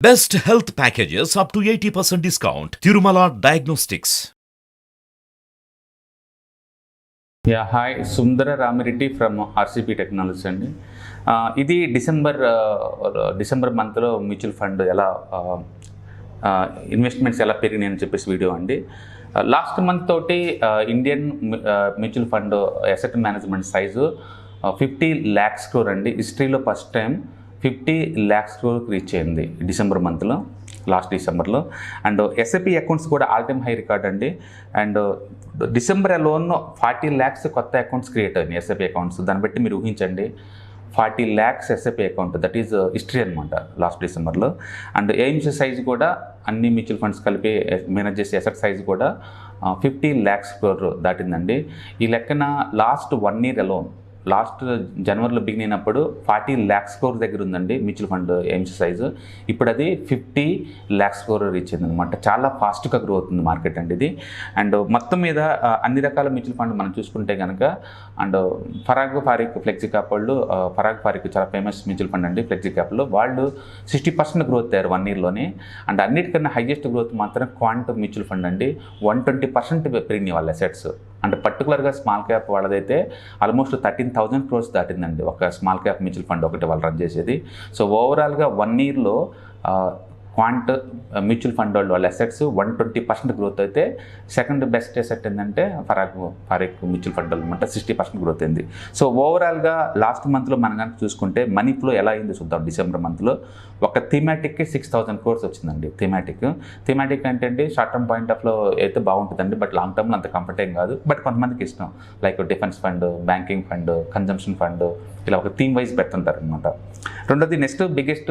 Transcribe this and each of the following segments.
Best health packages up to 80% discount. Tirumala Diagnostics. Hi Sundara Ramireddy from RCP technologies అండి. ఇది December మంత్లో mutual fund ఎలా investments ఎలా పెరిగినాయి అని చెప్పేసి వీడియో అండి. లాస్ట్ మంత్ తోటి Indian mutual fund asset management size 50 lakhs crore అండి. హిస్టరీలో first time 50 lakhs crore reach అయింది డిసెంబర్ మంత్లో, లాస్ట్ డిసెంబర్లో. అండ్ ఎస్ఐపి అకౌంట్స్ కూడా ఆల్ టైమ్ హై రికార్డ్ అండి. అండ్ డిసెంబర్ అలోన్ 40 lakhs కొత్త అకౌంట్స్ క్రియేట్ అయినాయి, ఎస్ఐపి అకౌంట్స్. దాన్ని బట్టి మీరు ఊహించండి, 40 lakhs SIP account, that is history అనమాట లాస్ట్ డిసెంబర్లో. అండ్ ఎయిమ్స్ సైజ్ కూడా అన్ని మ్యూచువల్ ఫండ్స్ కలిపి మేనేజ్ చేసే అసెట్ సైజ్ కూడా 50 lakhs crore దాటిందండి. ఈ లెక్కన లాస్ట్ 1 year అలోన్, లాస్ట్ జనవరిలో బిగిన్ అయినప్పుడు 40 lakhs crore దగ్గర ఉందండి మ్యూచువల్ ఫండ్ ఎయిమ్స్ సైజు. ఇప్పుడు అది 50 lakhs crore రీచ్ అయింది అనమాట. చాలా ఫాస్ట్గా గ్రో అవుతుంది మార్కెట్ అండి ఇది. అండ్ మొత్తం మీద అన్ని రకాల మ్యూచువల్ ఫండ్ మనం చూసుకుంటే కనుక, and Parag Parikh flexi cap వాళ్ళు, ఫరాగ్ ఫారిక్ చాలా ఫేమస్ మ్యూచువల్ ఫండ్ అండి ఫ్లెక్సీ క్యాప్లో. వాళ్ళు 60% గ్రోత్ అయ్యారు 1 yearలోనే. అండ్ అన్నిటికన్నా హైయెస్ట్ గ్రోత్ మాత్రం క్వాంట్ మ్యూచువల్ ఫండ్ అండి. 120% పెరిగినాయి వాళ్ళ అసెట్స్. అంటే పర్టికులర్గా స్మాల్ క్యాప్ వాళ్ళదైతే ఆల్మోస్ట్ 13,000 crores దాటిందండి ఒక స్మాల్ క్యాప్ మ్యూచువల్ ఫండ్ ఒకటి వాళ్ళు రన్ చేసేది. సో ఓవరాల్గా 1 yearలో క్వాంట్ మ్యూచువల్ ఫండ్ వాళ్ళ అసెట్స్ 120% గ్రోత్ అయితే, సెకండ్ బెస్ట్ అసెట్ ఏంటంటే ఫారిక్ మ్యూచువల్ ఫండ్ అనమాట, 60% గ్రోత్ అయింది. సో ఓవరాల్గా లాస్ట్ మంత్లో మనం కనుక చూసుకుంటే మనీ ఫ్లో ఎలా అయింది చూద్దాం. డిసెంబర్ మంత్లో ఒక థీమాటిక్కి 6,000 crores వచ్చిందండి. థీమాటిక్ అంటే షార్ట్ టర్మ్ పాయింట్ ఆఫ్లో అయితే బాగుంటుందండి, బట్ లాంగ్ టర్మ్లో అంత కంఫర్ట్ ఏం కాదు. బట్ కొంతమందికి ఇష్టం, like defence fund, banking fund, consumption fund, ఇలా ఒక థీమ్ వైజ్ పెడుతుంటారు అనమాట. రెండోది నెక్స్ట్ బిగ్గెస్ట్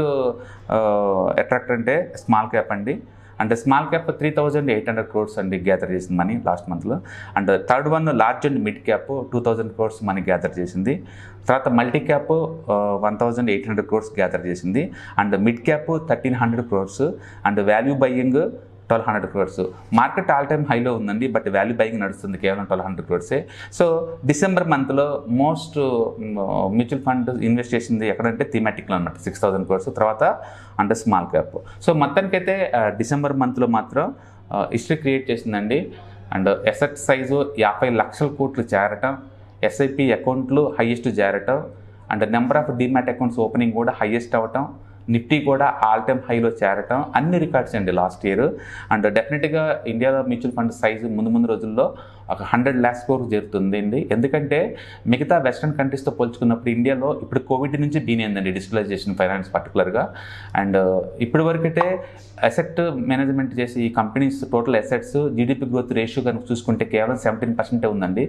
అట్రాక్టర్ అంటే స్మాల్ క్యాప్ అండి. అంటే స్మాల్ క్యాప్ 3,800 crores అండి గ్యాదర్ చేసింది మనీ లాస్ట్ మంత్లో. And third one large and mid cap 2,000 crores money gather చేసింది. తర్వాత మల్టీ క్యాప్ 1,800 crores గ్యాదర్ చేసింది. And mid cap 1,300 crores. And value buying 1,200 crores. Market all time హైలో ఉందండి, but value buying నడుస్తుంది కేవలం 1,200 crores. So December మంత్లో most mutual fund invest చేసింది ఎక్కడంటే థీమాటిక్లో అన్నమాట, 6,000 crores. తర్వాత అంటే స్మాల్ క్యాప్. సో మొత్తానికైతే డిసెంబర్ మంత్లో మాత్రం హిస్టరీ క్రియేట్ చేసిందండి. అండ్ అసెట్ సైజు 50 లక్షల కోట్లు చేరటం, ఎస్ఐపి అకౌంట్లు హైయెస్ట్ చేరటం, and number of demat accounts opening కూడా హైయెస్ట్ అవ్వటం, నిఫ్టీ కూడా ఆల్ టైమ్ హైలో చేరటం, అన్ని రికార్డ్స్ అండి లాస్ట్ ఇయర్. అండ్ డెఫినెట్గా ఇండియాలో మ్యూచువల్ ఫండ్ సైజు ముందు రోజుల్లో ఒక 100 lakhs crore చేరుతుంది అండి. ఎందుకంటే మిగతా వెస్ట్రన్ కంట్రీస్తో పోల్చుకున్నప్పుడు ఇండియాలో ఇప్పుడు కోవిడ్ నుంచి బీనైందండి డిజిటలైజేషన్ ఫైనాన్స్ పర్టికులర్గా. అండ్ ఇప్పటి వరకైతే అసెట్ మేనేజ్మెంట్ చేసి ఈ companies total assets GDP growth ratio కనుక చూసుకుంటే కేవలం 17% ఉందండి.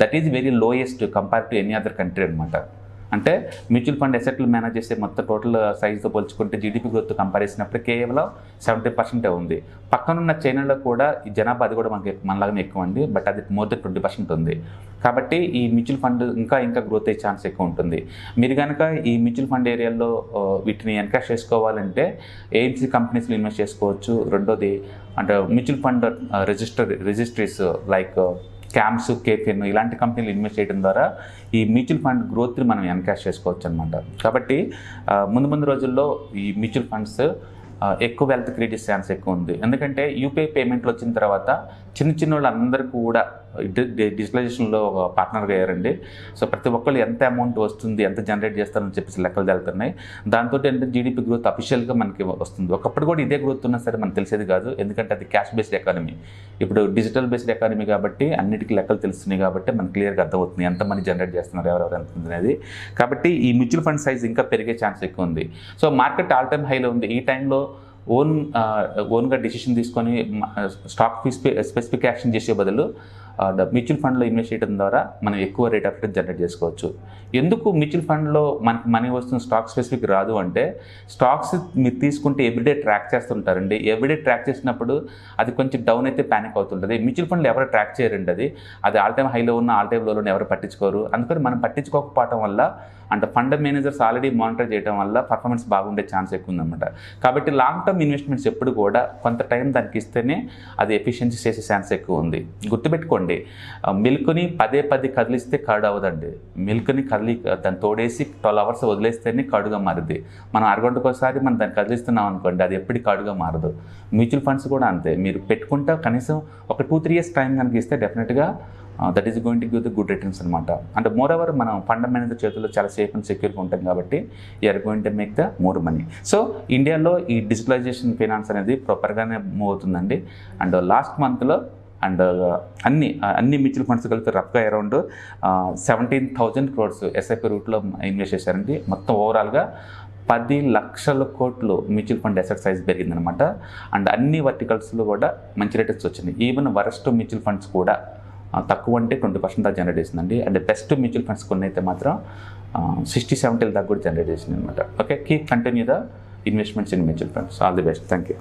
That is very lowest compare to any other country అనమాట. అంటే మ్యూచువల్ ఫండ్ అసెట్లు మేనేజ్ చేసే మొత్తం టోటల్ సైజ్తో పోల్చుకుంటే జీడిపి గ్రోత్ కంపేర్ చేసినప్పుడు కేవలం 70% ఉంది. పక్కనున్న చైనాలో కూడా ఈ జనాభా అది కూడా మనలాగానే ఎక్కువ అండి, బట్ అది మోర్ దెన్ 20% ఉంది. కాబట్టి ఈ మ్యూచువల్ ఫండ్ ఇంకా గ్రోత్ అయ్యే ఛాన్స్ ఎక్కువ ఉంటుంది. మీరు కనుక ఈ మ్యూచువల్ ఫండ్ ఏరియాలో వీటిని ఎన్కరేజ్ చేసుకోవాలంటే ఏఎంసీ కంపెనీస్లో ఇన్వెస్ట్ చేసుకోవచ్చు. రెండోది అంటే mutual fund registries like cams, caffeine ఇలాంటి కంపెనీలు ఇన్వెస్ట్ చేయడం ద్వారా ఈ మ్యూచువల్ ఫండ్ గ్రోత్ని మనం ఎన్కాష్ చేసుకోవచ్చు అనమాట. కాబట్టి ముందు రోజుల్లో ఈ మ్యూచువల్ ఫండ్స్ ఎక్కువ వెల్త్ క్రియేట్ చేసే ఛాన్స్ ఎక్కువ ఉంది. ఎందుకంటే యూపీఐ పేమెంట్లు వచ్చిన తర్వాత చిన్న వాళ్ళందరూ కూడా డిజిటలైజేషన్లో ఒక పార్ట్నర్గా అయ్యారండి. సో ప్రతి ఒక్కళ్ళు ఎంత అమౌంట్ వస్తుంది, ఎంత జనరేట్ చేస్తారని చెప్పేసి లెక్కలు తెలుతున్నాయి. దాంతో ఏంటంటే జీడిపి గ్రోత్ అఫీషియల్గా మనకి వస్తుంది. ఒకప్పుడు కూడా ఇదే గ్రోత్ ఉన్నా సరే మనకు తెలిసేది కాదు, ఎందుకంటే అది క్యాష్ బేస్డ్ ఎకానమీ. ఇప్పుడు డిజిటల్ బేస్డ్ ఎకానమీ కాబట్టి అన్నిటికీ లెక్కలు తెలుస్తున్నాయి, కాబట్టి మనకు క్లియర్గా అర్థమవుతుంది ఎంత మనీ జనరేట్ చేస్తున్నారు, ఎవరెవరు ఎంత అనేది. కాబట్టి ఈ మ్యూచువల్ ఫండ్ సైజ్ ఇంకా పెరిగే ఛాన్స్ ఎక్కువ ఉంది. సో మార్కెట్ ఆల్ టైమ్ హైలో ఉంది. ఈ టైంలో ఓన్గా డిసిషన్ తీసుకొని స్టాక్ స్పెసిఫిక్ యాక్షన్ చేసే బదులు మ్యూచువల్ ఫండ్లో ఇన్వెస్ట్ చేయడం ద్వారా మనం ఎక్కువ రేట్ ఆఫ్ రిటర్న్ జనరేట్ చేసుకోవచ్చు. ఎందుకు మ్యూచువల్ ఫండ్లో మనకి మనీ వస్తున్న స్టాక్ స్పెసిఫిక్ రాదు అంటే, స్టాక్స్ మీరు తీసుకుంటే ఎవ్రీడే ట్రాక్ చేస్తుంటారండి. ఎవ్రీడే ట్రాక్ చేసినప్పుడు అది కొంచెం డౌన్ అయితే ప్యానిక్ అవుతుంటుంది. మ్యూచువల్ ఫండ్లో ఎవరు ట్రాక్ చేయరండి, అది ఆల్ టైమ్ హైలో ఉన్న ఆల్ టైమ్ లోలో ఎవరు పట్టించుకోరు. అందుకని మనం పట్టించుకోకపోవడం వల్ల, అంటే ఫండ్ మేనేజర్స్ ఆల్రెడీ మానిటర్ చేయడం వల్ల పర్ఫార్మెన్స్ బాగుండే ఛాన్స్ ఎక్కువ ఉందన్నమాట. కాబట్టి లాంగ్ టర్మ్ ఇన్వెస్ట్మెంట్స్ ఎప్పుడు కూడా కొంత టైం దానికి ఇస్తేనే అది ఎఫిషియన్సీ చేసే ఛాన్స్ ఎక్కువ ఉంది. గుర్తుపెట్టుకోండి, గుర్తుపెట్టుకోండి, మిల్క్ని పదే కదిలిస్తే కర్డ్ అవ్వదండి. మిల్క్ని దాన్ని తోడేసి 12 అవర్స్ వదిలేస్తేనే కర్డ్గా మారుద్ది. మనం అరగంటకోసారి మనం దాన్ని కదిలిస్తున్నాం అనుకోండి, అది ఎప్పటికీ కర్డ్గా మారదు. మ్యూచువల్ ఫండ్స్ కూడా అంతే. మీరు పెట్టుకుంటే కనీసం ఒక 2-3 ఇయర్స్ టైం కనుక ఇస్తే డెఫినెట్గా that is going to give the good returns అనమాట. అంటే మోర్ ఓవర్ మనం ఫండ్ మేనేజర్ చేతుల్లో చాలా సేఫ్ అండ్ సెక్యూర్గా ఉంటాం కాబట్టి you are going to make the more money. So ఇండియాలో ఈ డిజిటలైజేషన్ ఫైనాన్స్ అనేది ప్రాపర్గానే మూవ్ అవుతుందండి. అండ్ లాస్ట్ మంత్లో అండ్ అన్ని మ్యూచువల్ ఫండ్స్ కలిపి రఫ్గా అరౌండ్ 17,000 crores ఎస్ఐపి రూట్లో ఇన్వెస్ట్ చేశారండి. మొత్తం ఓవరాల్గా 10 లక్షల కోట్లు మ్యూచువల్ ఫండ్ అసెట్ సైజ్ పెరిగిందనమాట. అండ్ అన్ని వర్టికల్స్లో కూడా మంచి రిటర్న్స్ వచ్చింది. ఈవెన్ వరస్ట్ మ్యూచువల్ ఫండ్స్ కూడా తక్కువ అంటే 20% దాకా జనరేట్ చేసిందండి. అండ్ బెస్ట్ మ్యూచువల్ ఫండ్స్ కొన్ని అయితే మాత్రం 60-70 దాకా కూడా జనరేట్ చేసింది అనమాట. Okay, keep continue the investments in mutual funds. All the best. Thank you.